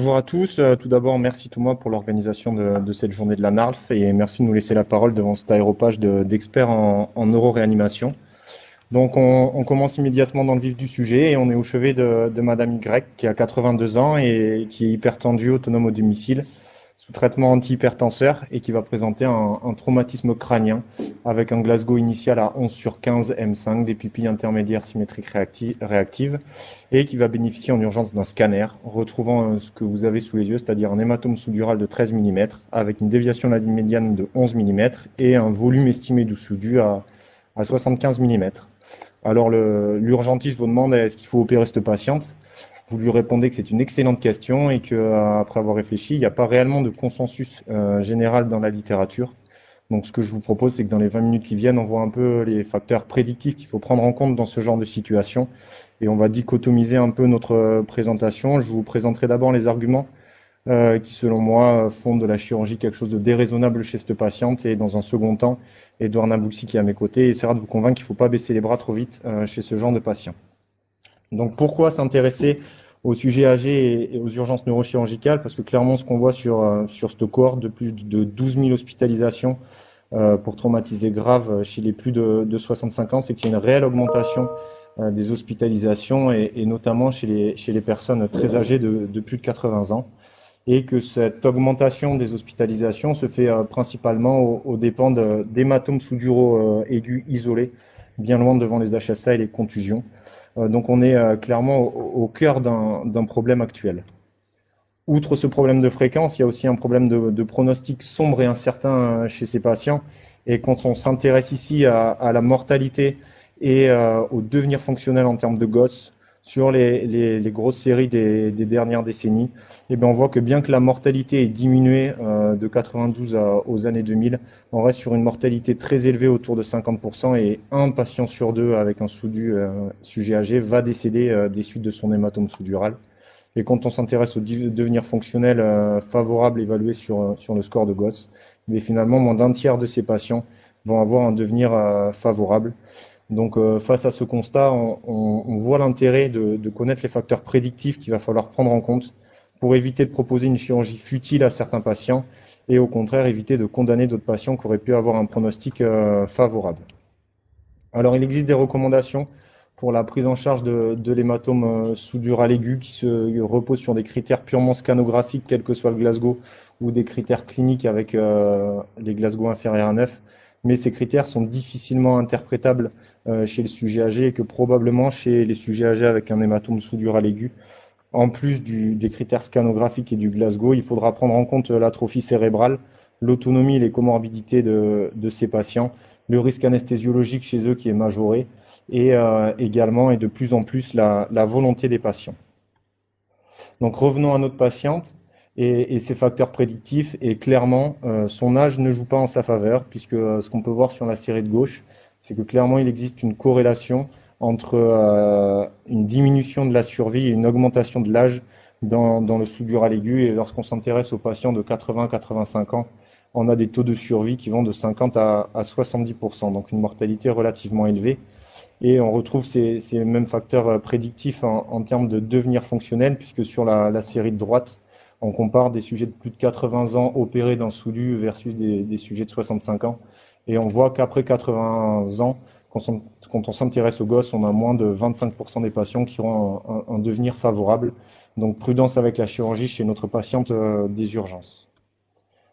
Bonjour à tous. Tout d'abord, merci Thomas pour l'organisation de cette journée de la NARLF et merci de nous laisser la parole devant cet aéropage d'experts en neuroréanimation. Donc, on commence immédiatement dans le vif du sujet et on est au chevet de Madame Y qui a 82 ans et qui est hypertendue, autonome au domicile, sous traitement antihypertenseur et qui va présenter un traumatisme crânien avec un Glasgow initial à 11 sur 15 M5, des pupilles intermédiaires symétriques réactives et qui va bénéficier en urgence d'un scanner, retrouvant ce que vous avez sous les yeux, c'est-à-dire un hématome sous-dural de 13 mm avec une déviation de la ligne médiane de 11 mm et un volume estimé du sous-du à 75 mm. Alors l'urgentiste vous demande est-ce qu'il faut opérer cette patiente. Vous lui répondez que c'est une excellente question et qu'après avoir réfléchi, il n'y a pas réellement de consensus général dans la littérature. Donc ce que je vous propose, c'est que dans les 20 minutes qui viennent, on voit un peu les facteurs prédictifs qu'il faut prendre en compte dans ce genre de situation. Et on va dichotomiser un peu notre présentation. Je vous présenterai d'abord les arguments qui, selon moi, font de la chirurgie quelque chose de déraisonnable chez cette patiente. Et dans un second temps, Edouard Naboussi, qui est à mes côtés, essaiera de vous convaincre qu'il ne faut pas baisser les bras trop vite chez ce genre de patient. Donc pourquoi s'intéresser aux sujets âgés et aux urgences neurochirurgicales? Parce que clairement, ce qu'on voit sur cette cohorte de plus de 12 000 hospitalisations pour traumatisés graves chez les plus de 65 ans, c'est qu'il y a une réelle augmentation des hospitalisations et notamment chez les personnes très âgées de plus de 80 ans. Et que cette augmentation des hospitalisations se fait principalement aux dépens d'hématomes sous-duraux aigus isolés, bien loin devant les HSA et les contusions. Donc on est clairement au cœur d'un problème actuel. Outre ce problème de fréquence, il y a aussi un problème de pronostic sombre et incertain chez ces patients. Et quand on s'intéresse ici à la mortalité et au devenir fonctionnel en termes de GOS sur les grosses séries des dernières décennies, eh bien on voit que bien que la mortalité ait diminué de 92 aux années 2000, on reste sur une mortalité très élevée autour de 50% et un patient sur deux avec un sous-du sujet âgé va décéder des suites de son hématome sous-dural. Et quand on s'intéresse au devenir fonctionnel favorable évalué sur le score de Goss, mais finalement, moins d'un tiers de ces patients vont avoir un devenir favorable. Donc, face à ce constat, on voit l'intérêt de connaître les facteurs prédictifs qu'il va falloir prendre en compte pour éviter de proposer une chirurgie futile à certains patients et au contraire éviter de condamner d'autres patients qui auraient pu avoir un pronostic favorable. Alors, il existe des recommandations pour la prise en charge de l'hématome sous-dural aigu qui se repose sur des critères purement scanographiques, quel que soit le Glasgow, ou des critères cliniques avec les Glasgow inférieurs à 9. Mais ces critères sont difficilement interprétables chez le sujet âgé et que probablement chez les sujets âgés avec un hématome sous-dural aigu, en plus des critères scanographiques et du Glasgow, il faudra prendre en compte l'atrophie cérébrale, l'autonomie et les comorbidités de ces patients, le risque anesthésiologique chez eux qui est majoré, et également et de plus en plus la volonté des patients. Donc revenons à notre patiente et ses facteurs prédictifs. Et clairement, son âge ne joue pas en sa faveur, puisque ce qu'on peut voir sur la série de gauche, c'est que clairement il existe une corrélation entre une diminution de la survie et une augmentation de l'âge dans le sous-dural aigu. Et lorsqu'on s'intéresse aux patients de 80-85 ans, on a des taux de survie qui vont de 50 à 70%, donc une mortalité relativement élevée. Et on retrouve ces mêmes facteurs prédictifs en termes de devenir fonctionnel, puisque sur la série de droite, on compare des sujets de plus de 80 ans opérés dans sous-du versus des sujets de 65 ans. Et on voit qu'après 80 ans, quand on s'intéresse aux gosses, on a moins de 25% des patients qui auront un devenir favorable. Donc prudence avec la chirurgie chez notre patiente des urgences.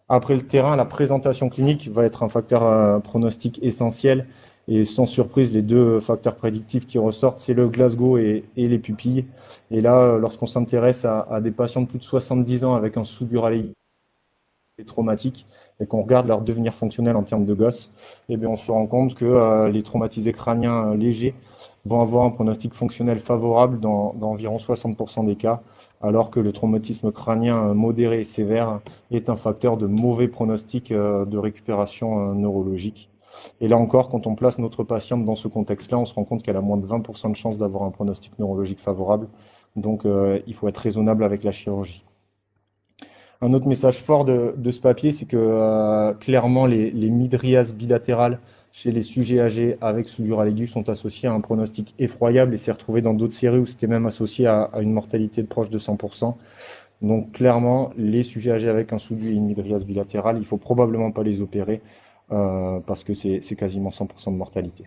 Après le terrain, la présentation clinique va être un facteur pronostic essentiel. Et sans surprise, les deux facteurs prédictifs qui ressortent, c'est le Glasgow et les pupilles. Et là, lorsqu'on s'intéresse à des patients de plus de 70 ans avec un sous-dural traumatique et qu'on regarde leur devenir fonctionnel en termes de gosses, eh bien, on se rend compte que les traumatisés crâniens légers vont avoir un pronostic fonctionnel favorable dans environ 60% des cas, alors que le traumatisme crânien modéré et sévère est un facteur de mauvais pronostic de récupération neurologique. Et là encore, quand on place notre patiente dans ce contexte-là, on se rend compte qu'elle a moins de 20% de chances d'avoir un pronostic neurologique favorable. Donc, il faut être raisonnable avec la chirurgie. Un autre message fort de ce papier, c'est que clairement les mydriases bilatérales chez les sujets âgés avec sous-dural aigu sont associées à un pronostic effroyable et s'est retrouvé dans d'autres séries où c'était même associé à une mortalité de proche de 100%. Donc clairement, les sujets âgés avec un SOUDU et une mydriase bilatérale, il faut probablement pas les opérer parce que c'est quasiment 100% de mortalité.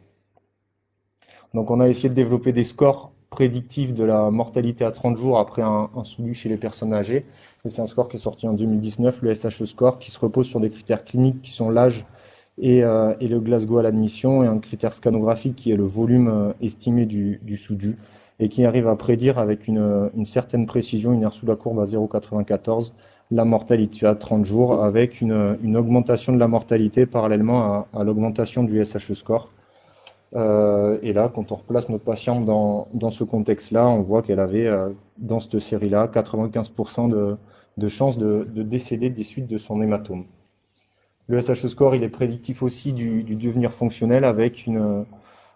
Donc on a essayé de développer des scores prédictifs de la mortalité à 30 jours après un SOUDU chez les personnes âgées. C'est un score qui est sorti en 2019, le SHE score, qui se repose sur des critères cliniques qui sont l'âge et le Glasgow à l'admission, et un critère scanographique qui est le volume estimé du SOUDU, et qui arrive à prédire avec une certaine précision, une aire sous la courbe à 0,94, la mortalité à 30 jours, avec une augmentation de la mortalité parallèlement à l'augmentation du SHE score. Et là, quand on replace notre patiente dans ce contexte-là, on voit qu'elle avait, dans cette série-là, 95% de chances de décéder des suites de son hématome. Le SHE score, il est prédictif aussi du devenir fonctionnel avec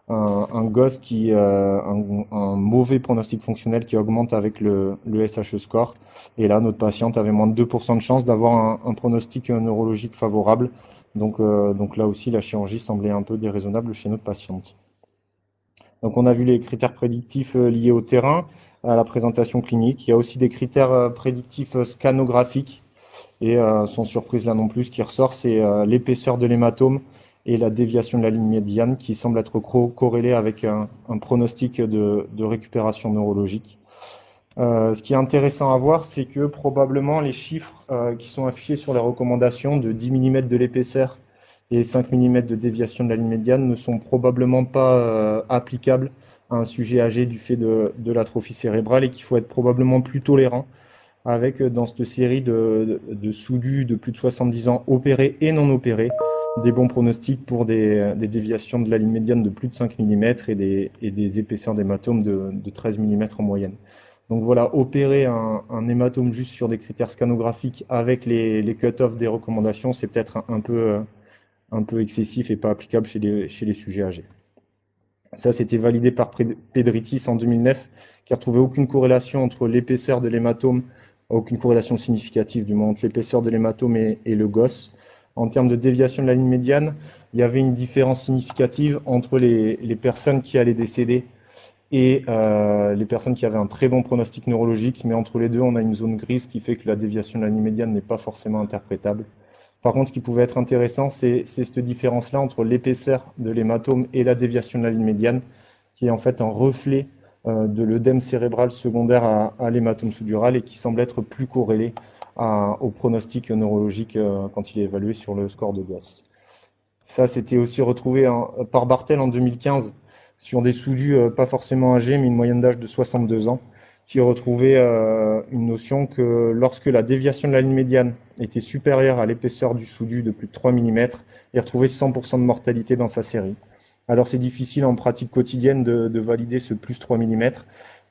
un gosse un mauvais pronostic fonctionnel qui augmente avec le SHE score. Et là, notre patiente avait moins de 2% de chance d'avoir un pronostic neurologique favorable. Donc là aussi, la chirurgie semblait un peu déraisonnable chez notre patiente. Donc on a vu les critères prédictifs liés au terrain, à la présentation clinique. Il y a aussi des critères prédictifs scanographiques. Et sans surprise là non plus, ce qui ressort, c'est l'épaisseur de l'hématome et la déviation de la ligne médiane qui semble être corrélée avec un pronostic de récupération neurologique. Ce qui est intéressant à voir, c'est que probablement les chiffres qui sont affichés sur les recommandations de 10 mm de l'épaisseur et 5 mm de déviation de la ligne médiane ne sont probablement pas applicables à un sujet âgé du fait de l'atrophie cérébrale, et qu'il faut être probablement plus tolérant avec dans cette série de SOUDU de plus de 70 ans opérés et non opérés, des bons pronostics pour des déviations de la ligne médiane de plus de 5 mm et des épaisseurs d'hématome de 13 mm en moyenne. Donc voilà, opérer un hématome juste sur des critères scanographiques avec les cut-offs des recommandations, c'est peut-être un peu excessif et pas applicable chez les sujets âgés. Ça, c'était validé par Pedritis en 2009, qui a retrouvé aucune corrélation entre l'épaisseur de l'hématome, aucune corrélation significative du moins entre l'épaisseur de l'hématome et le gosse. En termes de déviation de la ligne médiane, il y avait une différence significative entre les personnes qui allaient décéder et les personnes qui avaient un très bon pronostic neurologique, mais entre les deux, on a une zone grise qui fait que la déviation de la ligne médiane n'est pas forcément interprétable. Par contre, ce qui pouvait être intéressant, c'est cette différence-là entre l'épaisseur de l'hématome et la déviation de la ligne médiane, qui est en fait un reflet de l'œdème cérébral secondaire à l'hématome sous-dural et qui semble être plus corrélé au pronostic neurologique quand il est évalué sur le score de Gauss. Ça, c'était aussi retrouvé par Bartel en 2015 sur des SOUDU pas forcément âgés, mais une moyenne d'âge de 62 ans, qui retrouvait une notion que lorsque la déviation de la ligne médiane était supérieure à l'épaisseur du SOUDU de plus de 3 mm, il retrouvait 100% de mortalité dans sa série. Alors c'est difficile en pratique quotidienne de valider ce plus 3 mm,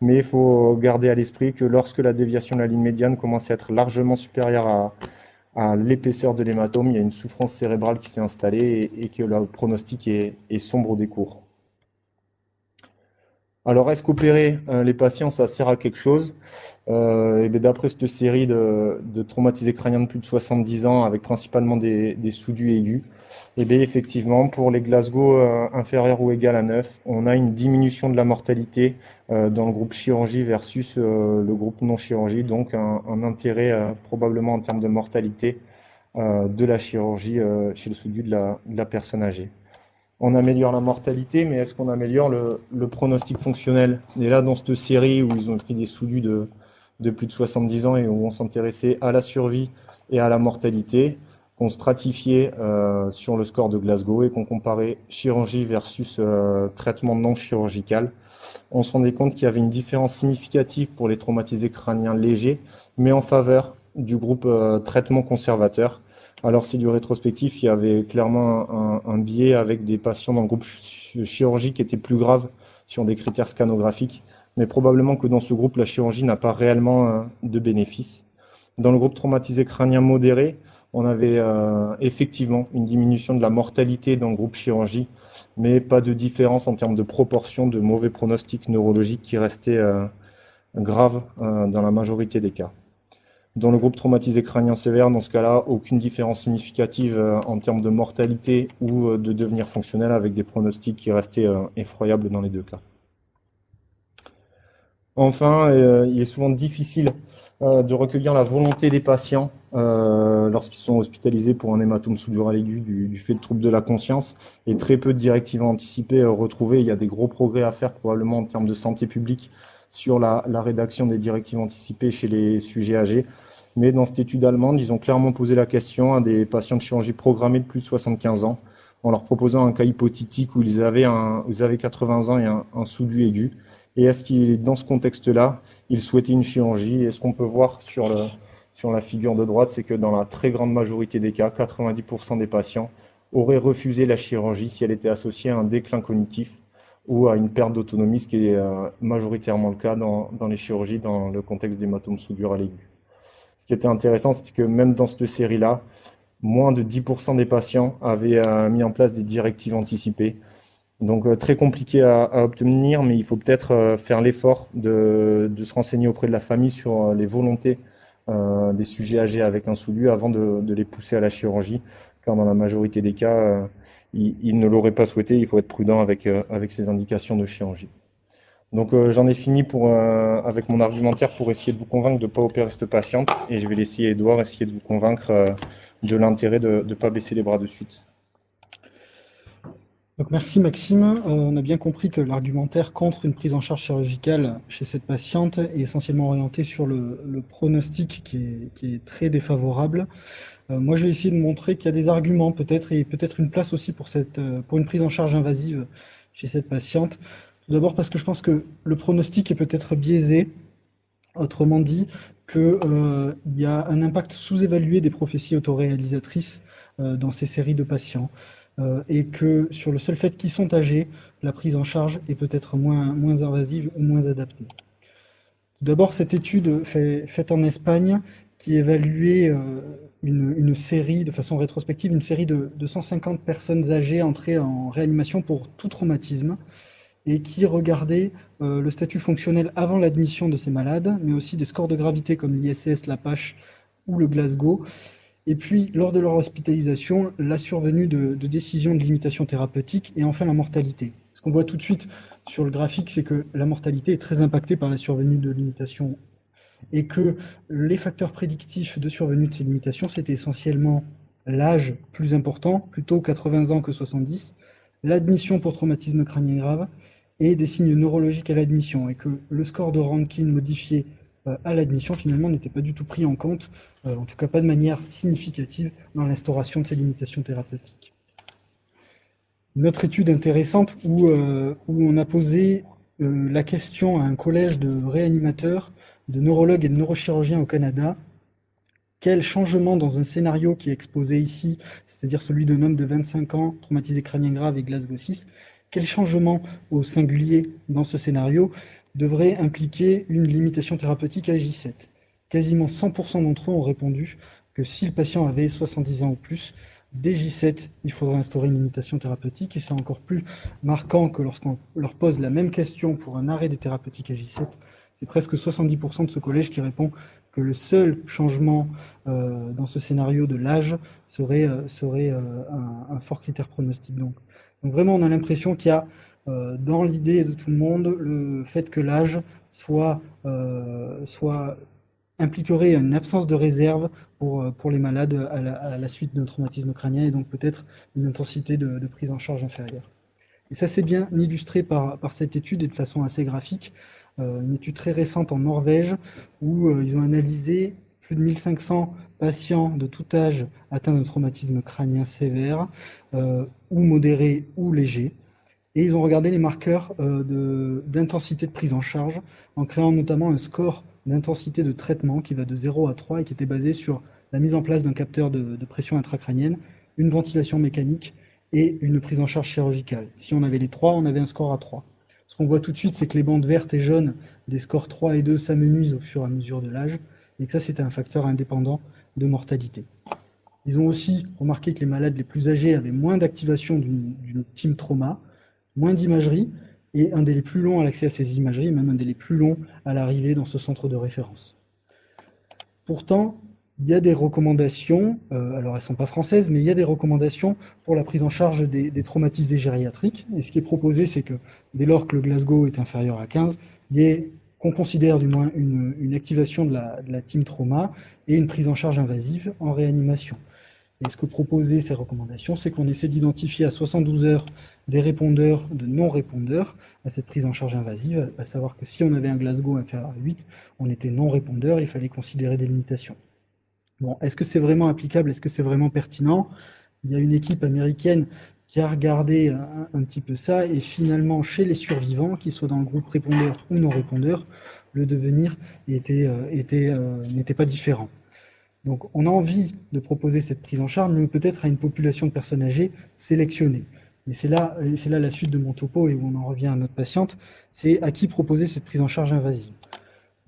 mais il faut garder à l'esprit que lorsque la déviation de la ligne médiane commence à être largement supérieure à l'épaisseur de l'hématome, il y a une souffrance cérébrale qui s'est installée et que le pronostic est sombre au décours. Alors, est-ce qu'opérer les patients, ça sert à quelque chose? Et d'après cette série de traumatisés crâniens de plus de 70 ans, avec principalement des SOUDU aigus, et bien effectivement, pour les Glasgow inférieurs ou égales à 9, on a une diminution de la mortalité dans le groupe chirurgie versus le groupe non-chirurgie, donc un intérêt probablement en termes de mortalité de la chirurgie chez le SOUDU de la personne âgée. On améliore la mortalité, mais est-ce qu'on améliore le pronostic fonctionnel? Et là, dans cette série où ils ont pris des SOUDU de plus de 70 ans et où on s'intéressait à la survie et à la mortalité, qu'on stratifiait sur le score de Glasgow et qu'on comparait chirurgie versus traitement non chirurgical, on se rendait compte qu'il y avait une différence significative pour les traumatisés crâniens légers, mais en faveur du groupe traitement conservateur. Alors c'est du rétrospectif, il y avait clairement un biais avec des patients dans le groupe chirurgie qui étaient plus graves sur des critères scanographiques, mais probablement que dans ce groupe, la chirurgie n'a pas réellement de bénéfice. Dans le groupe traumatisé crânien modéré, on avait effectivement une diminution de la mortalité dans le groupe chirurgie, mais pas de différence en termes de proportion de mauvais pronostics neurologiques qui restaient graves dans la majorité des cas. Dans le groupe traumatisé crânien sévère, dans ce cas-là, aucune différence significative en termes de mortalité ou de devenir fonctionnel, avec des pronostics qui restaient effroyables dans les deux cas. Enfin, il est souvent difficile de recueillir la volonté des patients lorsqu'ils sont hospitalisés pour un hématome sous-dural aigu du fait de troubles de la conscience, et très peu de directives anticipées retrouvées. Il y a des gros progrès à faire probablement en termes de santé publique sur la rédaction des directives anticipées chez les sujets âgés. Mais dans cette étude allemande, ils ont clairement posé la question à des patients de chirurgie programmée de plus de 75 ans, en leur proposant un cas hypothétique où ils avaient 80 ans et un sous-du aigu. Et est-ce qu'il, dans ce contexte-là, ils souhaitaient une chirurgie? Et ce qu'on peut voir sur la figure de droite, c'est que dans la très grande majorité des cas, 90% des patients auraient refusé la chirurgie si elle était associée à un déclin cognitif ou à une perte d'autonomie, ce qui est majoritairement le cas dans les chirurgies dans le contexte d'hématome sous-dural aigu. Ce qui était intéressant, c'est que même dans cette série-là, moins de 10% des patients avaient mis en place des directives anticipées. Donc très compliqué à obtenir, mais il faut peut-être faire l'effort de se renseigner auprès de la famille sur les volontés des sujets âgés avec un sous-du avant de les pousser à la chirurgie, car dans la majorité des cas, ils ne l'auraient pas souhaité. Il faut être prudent avec ces indications de chirurgie. Donc j'en ai fini avec mon argumentaire pour essayer de vous convaincre de ne pas opérer cette patiente, et je vais laisser Edouard essayer de vous convaincre de l'intérêt de ne pas baisser les bras de suite. Donc merci Maxime. On a bien compris que l'argumentaire contre une prise en charge chirurgicale chez cette patiente est essentiellement orienté sur le pronostic qui est très défavorable. Moi, je vais essayer de montrer qu'il y a des arguments peut-être et peut-être une place aussi pour une prise en charge invasive chez cette patiente. Tout d'abord parce que je pense que le pronostic est peut-être biaisé. Autrement dit, qu'il y a un impact sous-évalué des prophéties autoréalisatrices dans ces séries de patients, et que sur le seul fait qu'ils sont âgés, la prise en charge est peut-être moins invasive ou moins adaptée. Tout d'abord, cette étude faite en Espagne qui évaluait une série, de façon rétrospective, une série de 150 personnes âgées entrées en réanimation pour tout traumatisme, et qui regardait le statut fonctionnel avant l'admission de ces malades, mais aussi des scores de gravité comme l'ISS, l'Apache ou le Glasgow. Et puis, lors de leur hospitalisation, la survenue de décisions de limitation thérapeutique et enfin la mortalité. Ce qu'on voit tout de suite sur le graphique, c'est que la mortalité est très impactée par la survenue de limitations et que les facteurs prédictifs de survenue de ces limitations, c'était essentiellement l'âge plus important, plutôt 80 ans que 70, l'admission pour traumatisme crânien grave et des signes neurologiques à l'admission, et que le score de Rankin modifié à l'admission finalement n'était pas du tout pris en compte, en tout cas pas de manière significative dans l'instauration de ces limitations thérapeutiques. Une autre étude intéressante où on a posé la question à un collège de réanimateurs, de neurologues et de neurochirurgiens au Canada: quel changement dans un scénario qui est exposé ici, c'est-à-dire celui d'un homme de 25 ans, traumatisé crânien grave et Glasgow 6, quel changement au singulier dans ce scénario devrait impliquer une limitation thérapeutique à J7? Quasiment 100% d'entre eux ont répondu que si le patient avait 70 ans ou plus, dès J7, il faudrait instaurer une limitation thérapeutique, et c'est encore plus marquant que lorsqu'on leur pose la même question pour un arrêt des thérapeutiques à J7, c'est presque 70% de ce collège qui répond que le seul changement dans ce scénario de l'âge serait un fort critère pronostic. Donc vraiment, on a l'impression qu'il y a dans l'idée de tout le monde le fait que l'âge impliquerait une absence de réserve pour les malades à la suite d'un traumatisme crânien, et donc peut-être une intensité de prise en charge inférieure. Et ça, c'est bien illustré par cette étude, et de façon assez graphique. Une étude très récente en Norvège où ils ont analysé plus de 1500 patients de tout âge atteints d'un traumatisme crânien sévère, ou modéré ou léger. Et ils ont regardé les marqueurs d'intensité de prise en charge, en créant notamment un score d'intensité de traitement qui va de 0 à 3 et qui était basé sur la mise en place d'un capteur de pression intracrânienne, une ventilation mécanique et une prise en charge chirurgicale. Si on avait les trois, on avait un score à 3. Ce qu'on voit tout de suite, c'est que les bandes vertes et jaunes des scores 3 et 2 s'amenuisent au fur et à mesure de l'âge, et que ça, c'était un facteur indépendant de mortalité. Ils ont aussi remarqué que les malades les plus âgés avaient moins d'activation d'une team trauma, moins d'imagerie, et un délai plus long à l'accès à ces imageries, même un délai plus long à l'arrivée dans ce centre de référence. Pourtant, il y a des recommandations, alors elles ne sont pas françaises, mais il y a des recommandations pour la prise en charge des traumatisés gériatriques. Et ce qui est proposé, c'est que dès lors que le Glasgow est inférieur à 15, il y ait qu'on considère du moins une activation de la team trauma et une prise en charge invasive en réanimation. Et ce que proposaient ces recommandations, c'est qu'on essaie d'identifier à 72 heures des répondeurs, de non-répondeurs à cette prise en charge invasive, à savoir que si on avait un Glasgow inférieur à 8, on était non-répondeur, il fallait considérer des limitations. Bon, est-ce que c'est vraiment applicable? Est-ce que c'est vraiment pertinent? Il y a une équipe américaine qui a regardé un petit peu ça, et finalement, chez les survivants, qu'ils soient dans le groupe répondeur ou non répondeur, le devenir n'était pas différent. Donc, on a envie de proposer cette prise en charge, mais peut-être à une population de personnes âgées sélectionnée. Et c'est là la suite de mon topo, et où on en revient à notre patiente, c'est à qui proposer cette prise en charge invasive.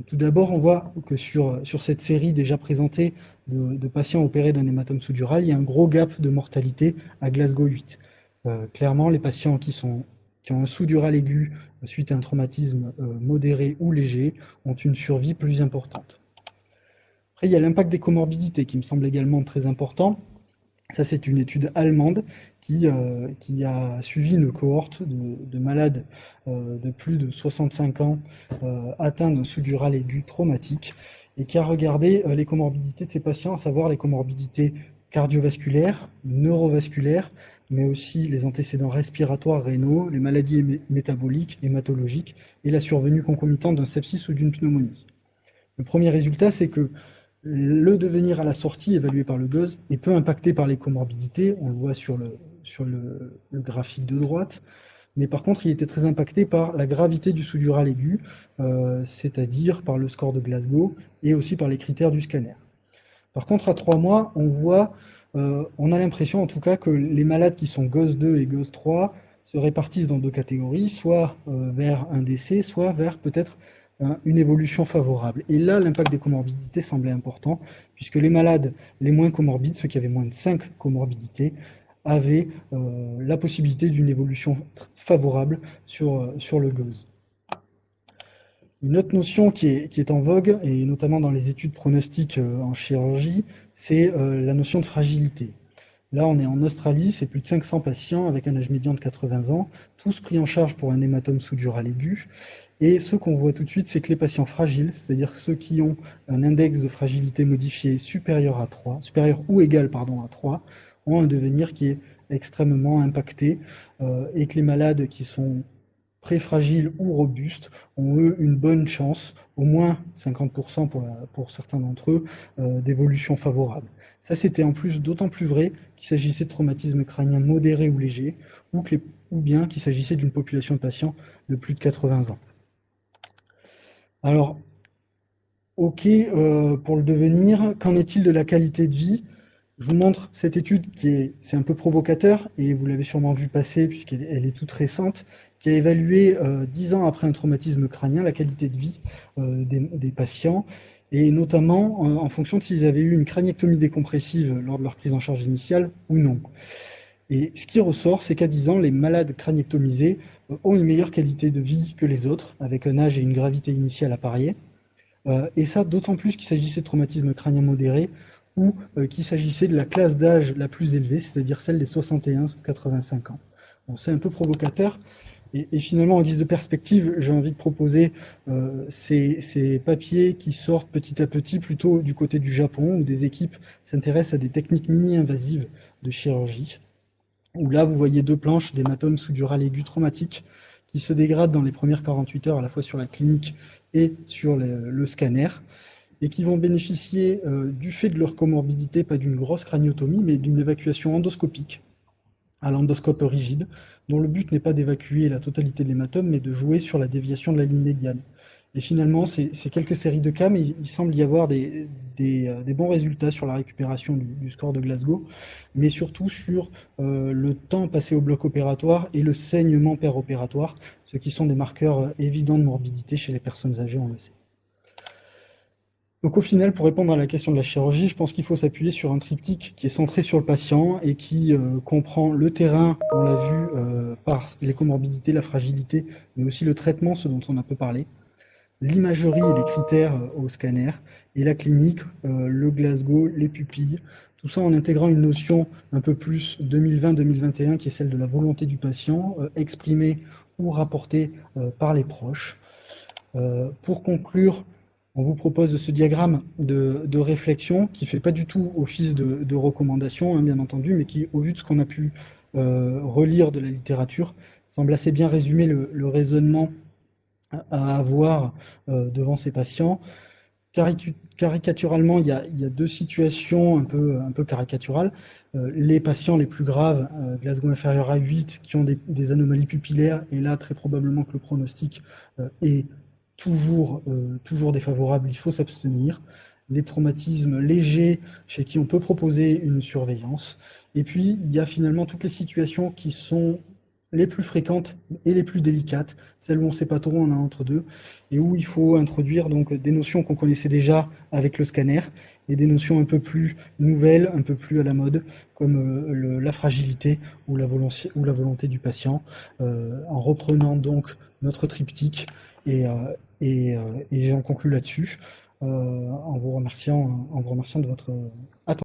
Tout d'abord, on voit que sur cette série déjà présentée de patients opérés d'un hématome sous-dural, il y a un gros gap de mortalité à Glasgow 8. Clairement, les patients qui ont un sous-dural aigu suite à un traumatisme modéré ou léger ont une survie plus importante. Après, il y a l'impact des comorbidités qui me semble également très important. Ça, c'est une étude allemande qui a suivi une cohorte de malades de plus de 65 ans atteints d'un sous-dural aigu traumatique et qui a regardé les comorbidités de ces patients, à savoir les comorbidités cardiovasculaires, neurovasculaires, mais aussi les antécédents respiratoires rénaux, les maladies métaboliques, hématologiques et la survenue concomitante d'un sepsis ou d'une pneumonie. Le premier résultat, c'est que le devenir à la sortie, évalué par le GOS, est peu impacté par les comorbidités, on le voit sur le graphique de droite, mais par contre, il était très impacté par la gravité du sous-dural aigu, c'est-à-dire par le score de Glasgow et aussi par les critères du scanner. Par contre, à 3 mois, on a l'impression en tout cas que les malades qui sont GOS 2 et GOS 3 se répartissent dans deux catégories, soit vers un décès, soit vers peut-être une évolution favorable. Et là, l'impact des comorbidités semblait important, puisque les malades les moins comorbides, ceux qui avaient moins de 5 comorbidités, avaient la possibilité d'une évolution favorable sur le GOS. Une autre notion qui est en vogue, et notamment dans les études pronostiques en chirurgie, c'est la notion de fragilité. Là, on est en Australie, c'est plus de 500 patients avec un âge médian de 80 ans, tous pris en charge pour un hématome sous-dural aigu. Et ce qu'on voit tout de suite, c'est que les patients fragiles, c'est-à-dire ceux qui ont un index de fragilité modifié supérieur à 3, supérieur ou égal pardon, à 3, ont un devenir qui est extrêmement impacté, et que les malades qui sont très fragiles ou robustes ont eux une bonne chance, au moins 50% pour certains d'entre eux, d'évolution favorable. Ça, c'était en plus d'autant plus vrai qu'il s'agissait de traumatismes crâniens modérés ou légers, ou bien qu'il s'agissait d'une population de patients de plus de 80 ans. Alors, ok, pour le devenir, qu'en est-il de la qualité de vie? Je vous montre cette étude c'est un peu provocateur, et vous l'avez sûrement vu passer puisqu'elle est toute récente, qui a évalué 10 ans après un traumatisme crânien la qualité de vie des patients, et notamment en fonction de s'ils avaient eu une craniectomie décompressive lors de leur prise en charge initiale ou non. Et ce qui ressort, c'est qu'à 10 ans, les malades craniectomisés ont une meilleure qualité de vie que les autres, avec un âge et une gravité initiale à parier. Et ça, d'autant plus qu'il s'agissait de traumatisme crânien modéré ou qu'il s'agissait de la classe d'âge la plus élevée, c'est-à-dire celle des 61-85 ans. Bon, c'est un peu provocateur. Et finalement, en guise de perspective, j'ai envie de proposer ces papiers qui sortent petit à petit plutôt du côté du Japon, où des équipes s'intéressent à des techniques mini-invasives de chirurgie, où là, vous voyez deux planches d'hématome sous-dural aigu traumatique qui se dégradent dans les premières 48 heures, à la fois sur la clinique et sur le scanner, et qui vont bénéficier du fait de leur comorbidité, pas d'une grosse craniotomie, mais d'une évacuation endoscopique à l'endoscope rigide, dont le but n'est pas d'évacuer la totalité de l'hématome, mais de jouer sur la déviation de la ligne médiane. Et finalement, c'est quelques séries de cas, mais il semble y avoir des bons résultats sur la récupération du score de Glasgow, mais surtout sur le temps passé au bloc opératoire et le saignement péropératoire, ce qui sont des marqueurs évidents de morbidité chez les personnes âgées, on le sait. Donc au final, pour répondre à la question de la chirurgie, je pense qu'il faut s'appuyer sur un triptyque qui est centré sur le patient et qui comprend le terrain, on l'a vu, par les comorbidités, la fragilité, mais aussi le traitement, ce dont on a peu parlé, l'imagerie et les critères au scanner, et la clinique, le Glasgow, les pupilles, tout ça en intégrant une notion un peu plus 2020-2021 qui est celle de la volonté du patient, exprimée ou rapportée par les proches. Pour conclure, on vous propose ce diagramme de réflexion qui ne fait pas du tout office de recommandation, hein, bien entendu, mais qui, au vu de ce qu'on a pu relire de la littérature, semble assez bien résumer le raisonnement à avoir devant ces patients. Caricaturalement, il y a deux situations un peu caricaturales. Les patients les plus graves, Glasgow inférieur à 8, qui ont des anomalies pupillaires, et là, très probablement que le pronostic est toujours défavorable, il faut s'abstenir. Les traumatismes légers, chez qui on peut proposer une surveillance. Et puis, il y a finalement toutes les situations qui sont les plus fréquentes et les plus délicates, celles où on ne sait pas trop, on a entre deux, et où il faut introduire donc des notions qu'on connaissait déjà avec le scanner, et des notions un peu plus nouvelles, un peu plus à la mode, comme la fragilité ou la volonté du patient, en reprenant donc notre triptyque, et, et j'en conclus là-dessus, en vous remerciant de votre attention.